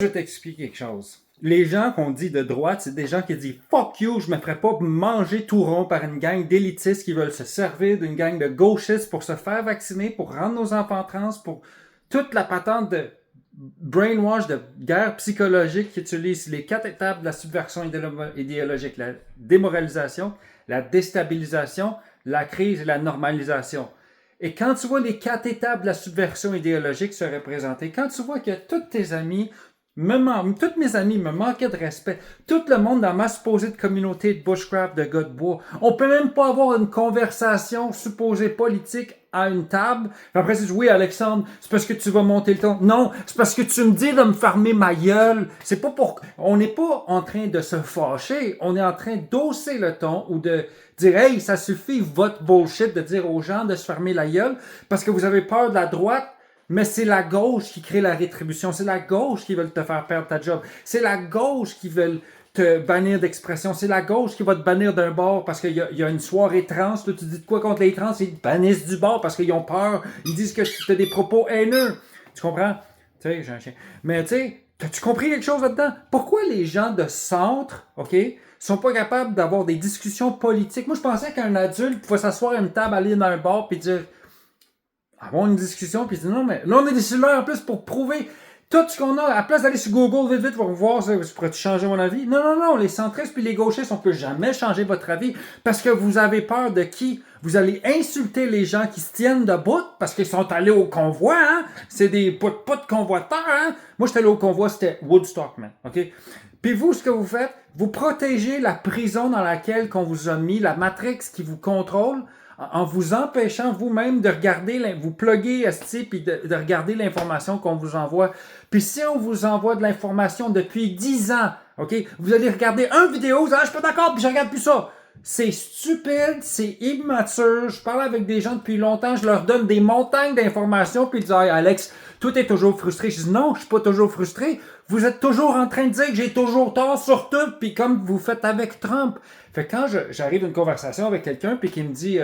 Je vais t'expliquer quelque chose. Les gens qu'on dit de droite, c'est des gens qui disent fuck you, je me ferai pas manger tout rond par une gang d'élitistes qui veulent se servir d'une gang de gauchistes pour se faire vacciner, pour rendre nos enfants trans, pour toute la patente de brainwash, de guerre psychologique qui utilise les 4 étapes de la subversion idéologique, la démoralisation, la déstabilisation, la crise et la normalisation. Et quand tu vois les 4 étapes de la subversion idéologique se représenter, quand tu vois que tous tes amis toutes mes amis me manquaient de respect. Tout le monde dans ma supposée communauté de bushcraft, de gars de bois. On peut même pas avoir une conversation supposée politique à une table. Après, c'est oui, Alexandre, c'est parce que tu vas monter le ton. Non, c'est parce que tu me dis de me fermer ma gueule. C'est pas pour... On n'est pas en train de se fâcher. On est en train d'hausser le ton ou de dire, hey, ça suffit, votre bullshit, de dire aux gens de se fermer la gueule parce que vous avez peur de la droite. Mais c'est la gauche qui crée la rétribution. C'est la gauche qui veut te faire perdre ta job. C'est la gauche qui veut te bannir d'expression. C'est la gauche qui va te bannir d'un bar parce qu'il y a une soirée trans. Là, tu dis de quoi contre les trans? Ils te bannissent du bar parce qu'ils ont peur. Ils disent que tu as des propos haineux. Tu comprends? Tu sais, j'ai un chien. Mais tu sais, as-tu compris quelque chose là-dedans? Pourquoi les gens de centre, OK, sont pas capables d'avoir des discussions politiques? Moi, je pensais qu'un adulte pouvait s'asseoir à une table, aller dans un bar puis dire avoir une discussion, puis non, mais là, on a des cellulaires en plus pour prouver tout ce qu'on a. À la place d'aller sur Google vite, pour voir ça, pourrais-tu changer mon avis? Non, non, non, les centristes puis les gauchistes, on peut jamais changer votre avis parce que vous avez peur de qui? Vous allez insulter les gens qui se tiennent debout parce qu'ils sont allés au convoi, hein? C'est des pas de convoiteurs, hein? Moi, j'étais allé au convoi, c'était Woodstock, man, OK? Puis vous, ce que vous faites, vous protégez la prison dans laquelle qu'on vous a mis, la matrix qui vous contrôle, en vous empêchant vous-même de regarder, vous plugger esti, puis de regarder l'information qu'on vous envoie. Puis si on vous envoie de l'information depuis 10 ans, OK, vous allez regarder une vidéo, vous allez, je suis pas d'accord, puis je regarde plus ça. C'est stupide, c'est immature. Je parle avec des gens depuis longtemps, je leur donne des montagnes d'informations, puis ils disent hey, Alex, tout est toujours frustré. Je dis non, je suis pas toujours frustré. Vous êtes toujours en train de dire que j'ai toujours tort sur tout, puis comme vous faites avec Trump. Fait que quand j'arrive à une conversation avec quelqu'un, puis qui me dit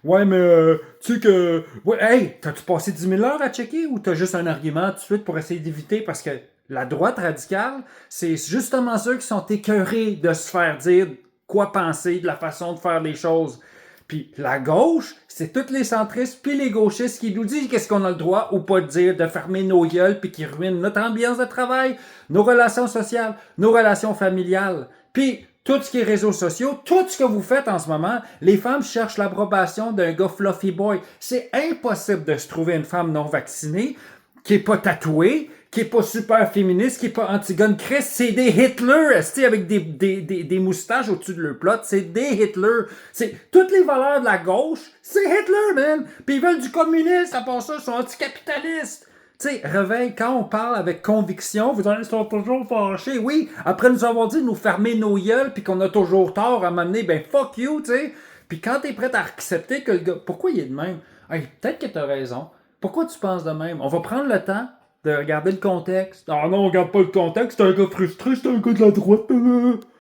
ouais, mais tu sais que. Ouais, hey, t'as-tu passé 10 000 heures à checker ou t'as juste un argument tout de suite pour essayer d'éviter parce que la droite radicale, c'est justement ceux qui sont écœurés de se faire dire quoi penser de la façon de faire les choses. Puis la gauche, c'est tous les centristes puis les gauchistes qui nous disent qu'est-ce qu'on a le droit ou pas de dire, de fermer nos gueules puis qui ruinent notre ambiance de travail, nos relations sociales, nos relations familiales. Puis tout ce qui est réseaux sociaux, tout ce que vous faites en ce moment, les femmes cherchent l'approbation d'un gars fluffy boy. C'est impossible de se trouver une femme non vaccinée qui est pas tatouée, qui est pas super féministe, qui est pas Antigone Christ, c'est des Hitler, avec des moustaches au-dessus de leur plot, c'est des Hitler. C'est toutes les valeurs de la gauche, c'est Hitler, man. Puis ils veulent du communisme, à part ça, ils sont anticapitalistes. Tu sais, réveil, quand on parle avec conviction, vous allez sont toujours fâchés. Oui, après nous avoir dit de nous fermer nos gueules puis qu'on a toujours tort à m'amener, ben fuck you, tu sais. Puis quand t'es prêt à accepter que le gars, pourquoi il est de même? Hey, peut-être que t'as raison. Pourquoi tu penses de même? On va prendre le temps de regarder le contexte. Ah non, on regarde pas le contexte, c'est un gars frustré, c'est un gars de la droite.